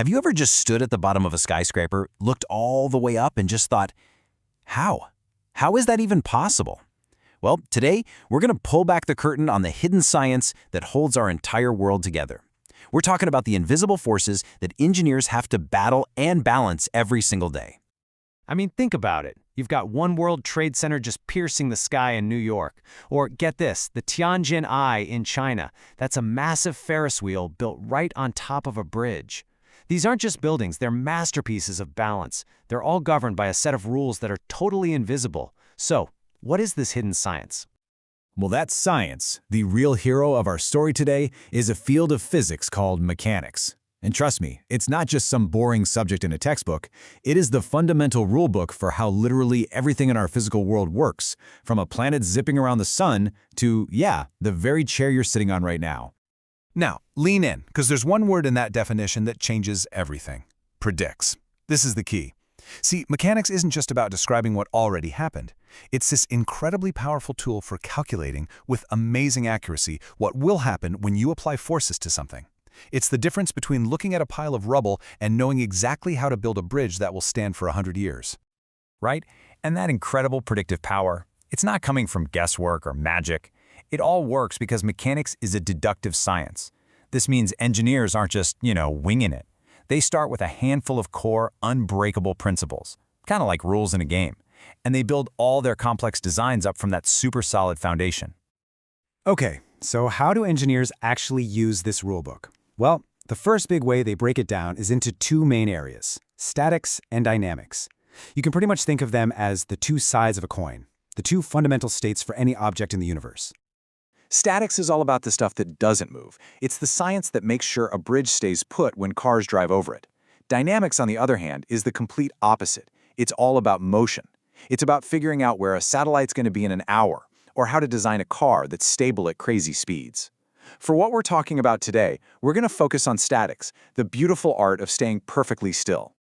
Have you ever just stood at the bottom of a skyscraper, looked all the way up and just thought, how? How is that even possible? Well, today, we're going to pull back the curtain on the hidden science that holds our entire world together. We're talking about the invisible forces that engineers have to battle and balance every single day. I mean, think about it. You've got One World Trade Center just piercing the sky in New York. Or get this, the Tianjin Eye in China. That's a massive Ferris wheel built right on top of a bridge. These aren't just buildings, they're masterpieces of balance. They're all governed by a set of rules that are totally invisible. So, what is this hidden science? Well, that science, the real hero of our story today, is a field of physics called mechanics. And trust me, it's not just some boring subject in a textbook. It is the fundamental rulebook for how literally everything in our physical world works, from a planet zipping around the sun to, the very chair you're sitting on right now. Now, lean in, because there's one word in that definition that changes everything. Predicts. This is the key. See, mechanics isn't just about describing what already happened. It's this incredibly powerful tool for calculating with amazing accuracy what will happen when you apply forces to something. It's the difference between looking at a pile of rubble and knowing exactly how to build a bridge that will stand for 100 years. Right? And that incredible predictive power, it's not coming from guesswork or magic. It all works because mechanics is a deductive science. This means engineers aren't just, winging it. They start with a handful of core, unbreakable principles, kind of like rules in a game, and they build all their complex designs up from that super solid foundation. Okay, so how do engineers actually use this rulebook? Well, the first big way they break it down is into two main areas, statics and dynamics. You can pretty much think of them as the two sides of a coin, the two fundamental states for any object in the universe. Statics is all about the stuff that doesn't move. It's the science that makes sure a bridge stays put when cars drive over it. Dynamics, on the other hand, is the complete opposite. It's all about motion. It's about figuring out where a satellite's going to be in an hour, or how to design a car that's stable at crazy speeds. For what we're talking about today, we're going to focus on statics, the beautiful art of staying perfectly still.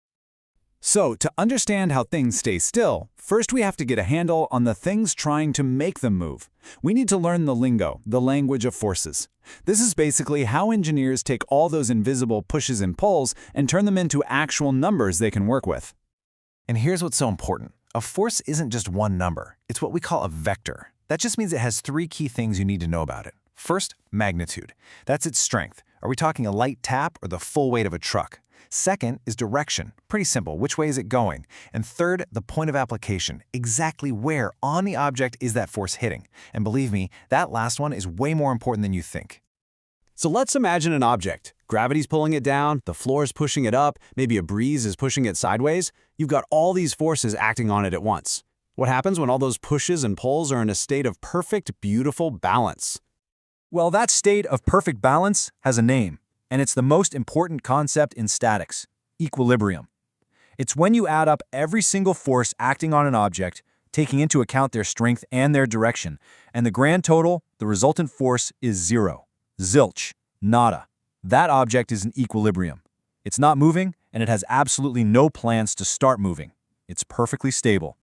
So, to understand how things stay still, first we have to get a handle on the things trying to make them move. We need to learn the lingo, the language of forces. This is basically how engineers take all those invisible pushes and pulls and turn them into actual numbers they can work with. And here's what's so important. A force isn't just one number. It's what we call a vector. That just means it has three key things you need to know about it. First, magnitude. That's its strength. Are we talking a light tap or the full weight of a truck? Second is direction. Pretty simple. Which way is it going? And third, the point of application. Exactly where on the object is that force hitting? And believe me, that last one is way more important than you think. So let's imagine an object. Gravity's pulling it down, the floor is pushing it up, maybe a breeze is pushing it sideways. You've got all these forces acting on it at once. What happens when all those pushes and pulls are in a state of perfect, beautiful balance? Well, that state of perfect balance has a name, and it's the most important concept in statics: equilibrium. It's when you add up every single force acting on an object, taking into account their strength and their direction, and the grand total, the resultant force, is zero. Zilch. Nada. That object is in equilibrium. It's not moving, and it has absolutely no plans to start moving. It's perfectly stable.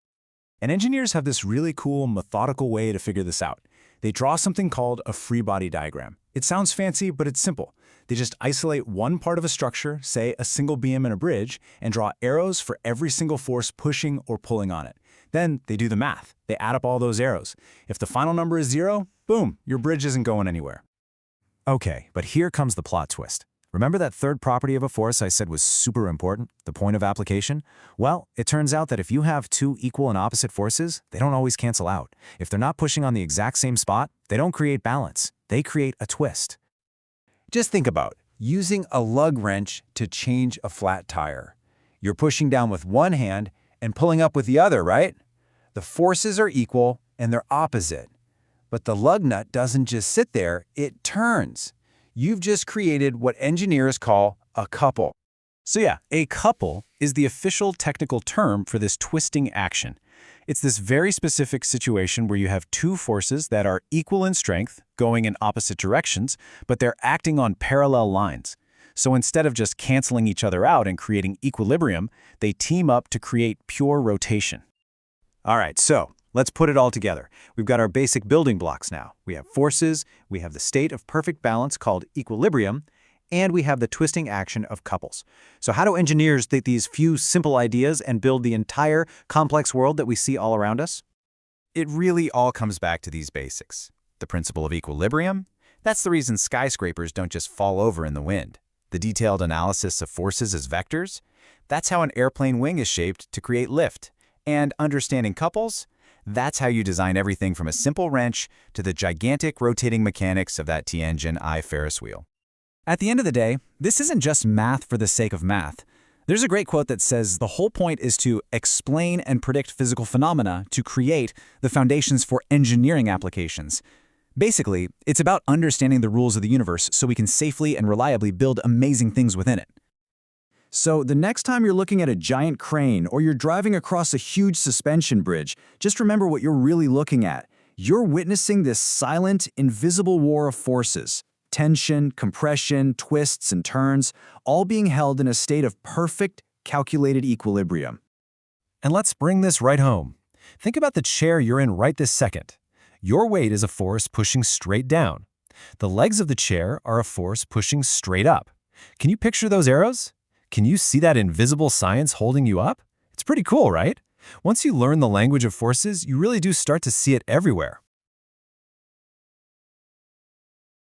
And engineers have this really cool, methodical way to figure this out. They draw something called a free body diagram. It sounds fancy, but it's simple. They just isolate one part of a structure, say a single beam in a bridge, and draw arrows for every single force pushing or pulling on it. Then they do the math. They add up all those arrows. If the final number is zero, boom, your bridge isn't going anywhere. Okay, but here comes the plot twist. Remember that third property of a force I said was super important, the point of application? Well, it turns out that if you have two equal and opposite forces, they don't always cancel out. If they're not pushing on the exact same spot, they don't create balance. They create a twist. Just think about using a lug wrench to change a flat tire. You're pushing down with one hand and pulling up with the other, right? The forces are equal and they're opposite. But the lug nut doesn't just sit there, it turns. You've just created what engineers call a couple. So yeah, a couple is the official technical term for this twisting action. It's this very specific situation where you have two forces that are equal in strength, going in opposite directions, but they're acting on parallel lines. So instead of just canceling each other out and creating equilibrium, they team up to create pure rotation. All right, so let's put it all together. We've got our basic building blocks now. We have forces, we have the state of perfect balance called equilibrium, and we have the twisting action of couples. So how do engineers take these few simple ideas and build the entire complex world that we see all around us? It really all comes back to these basics. The principle of equilibrium? That's the reason skyscrapers don't just fall over in the wind. The detailed analysis of forces as vectors? That's how an airplane wing is shaped to create lift. And understanding couples? That's how you design everything from a simple wrench to the gigantic rotating mechanics of that Tianjin-I Ferris wheel. At the end of the day, this isn't just math for the sake of math. There's a great quote that says the whole point is to explain and predict physical phenomena to create the foundations for engineering applications. Basically, it's about understanding the rules of the universe so we can safely and reliably build amazing things within it. So the next time you're looking at a giant crane or you're driving across a huge suspension bridge, just remember what you're really looking at. You're witnessing this silent, invisible war of forces. Tension, compression, twists, and turns, all being held in a state of perfect, calculated equilibrium. And let's bring this right home. Think about the chair you're in right this second. Your weight is a force pushing straight down. The legs of the chair are a force pushing straight up. Can you picture those arrows? Can you see that invisible science holding you up? It's pretty cool, right? Once you learn the language of forces, you really do start to see it everywhere.